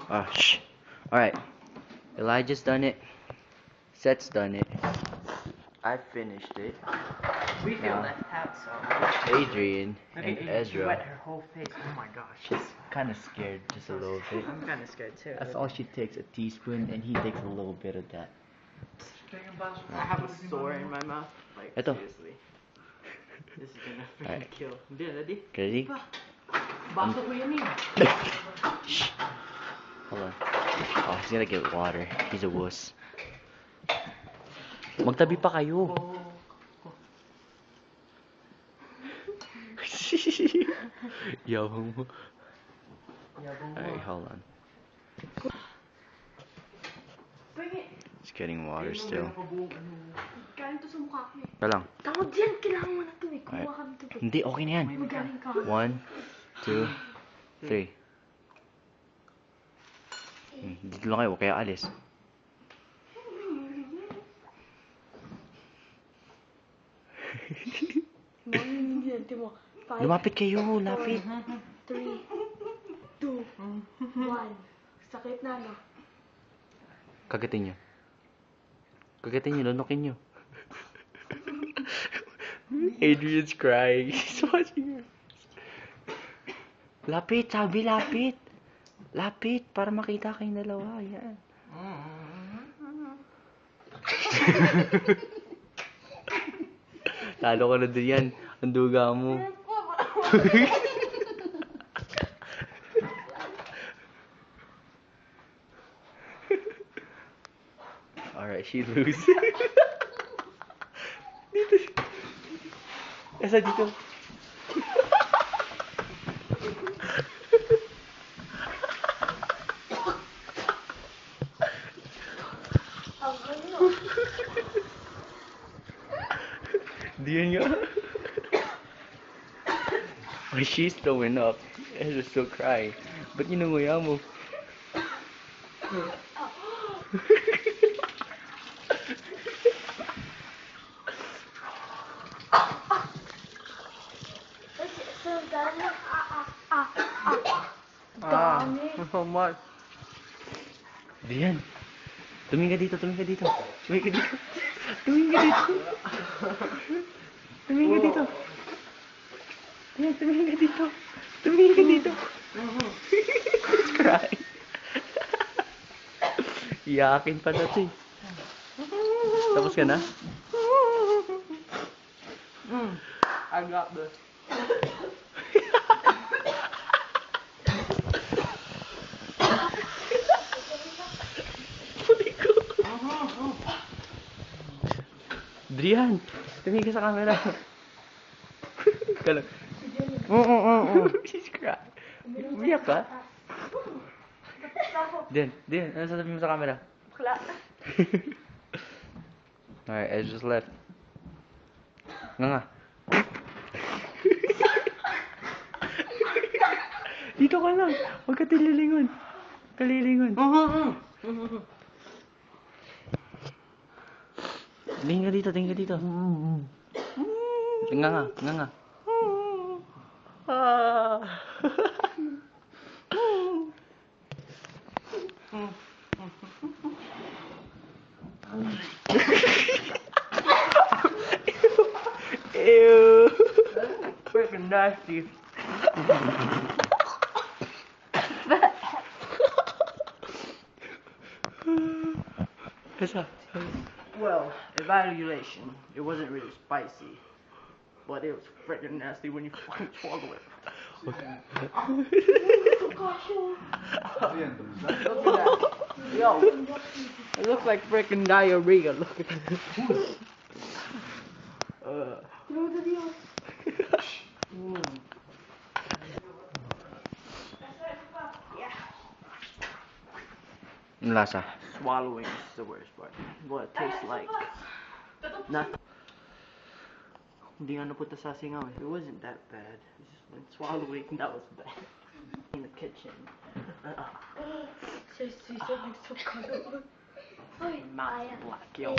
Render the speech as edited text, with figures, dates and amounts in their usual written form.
Ah, shh. Alright. Elijah's done it. Seth's done it. I finished it. We feel Now, left out, so. Adrian Look and at Adrian, she wet Ezra. her whole face. Oh my gosh. She's kind of scared, just a little bit. I'm kind of scared too. That's all she takes, a teaspoon, and he takes a little bit of that. I have a sore in my mouth. Like, Ito. seriously. This is gonna freaking Alright. kill. Hindi, ready? Ready? Basok mo yan eh. Shh. Hold on. Oh, he's gonna get water. He's a wuss. Magtabi pa kayo. Yabang mo. Alright, hold on. He's getting water still. Galing to sa mukha ko eh. Ito lang. Tawag yan, kailangan mo na to eh. Kumuha kami to. Hindi, okay na yan. Magaling ka. 1, 2, 3. Dito lang kayo, huwag kayo alis. Hindi yan, timo. 5, Lumapit kayo, lapit. 3, 2, 1. Sakit na, no? Kagatin nyo. Kagatin nyo, lunukin nyo. Adrian's crying. He's watching her. Lapit, sabi lapit. Lapit, para makita kayong dalawa. Yan. Talo ka na din yan. Ang duga mo. Alright, she lose. Dito. Esa dito. Diyan nga. Oh, she's throwing up. Ezra's still crying. Ba't ninunguya mo? So much. Diyan. Tumingin ka dito, tumingin ka dito. Tumingin ka dito. Tumingin ka dito. Tumingin ka dito. Diyan, tumingin ka dito. Tumingin ka dito. He's crying. Iyakin pa na to eh. Tapos ka na? I got this. Drian, tumingin ka sa camera. Kalang. She's crying. Umiyak ka? Diyan, ano sasabihin mo sa camera? Bakla. Alright, Edge just left. Nga. Dito ka lang. Huwag ka tililingon. Tililingon. Tingin ka dito, tingin ka dito. Nga. Ew. Freaking nasty. Well, evaluation. It wasn't really spicy, but it was freaking nasty when you fucking swallow it. Look at that. Yo, it looks like freaking diarrhea. Look at that. Ang lasa. Swallowing is the worst part. What it tastes like. Nothing. Hindi nga napunta sa singaw eh. It wasn't that bad. It's just when swallowing, that was bad. In the kitchen. Siya, so color. Mouth black, yo.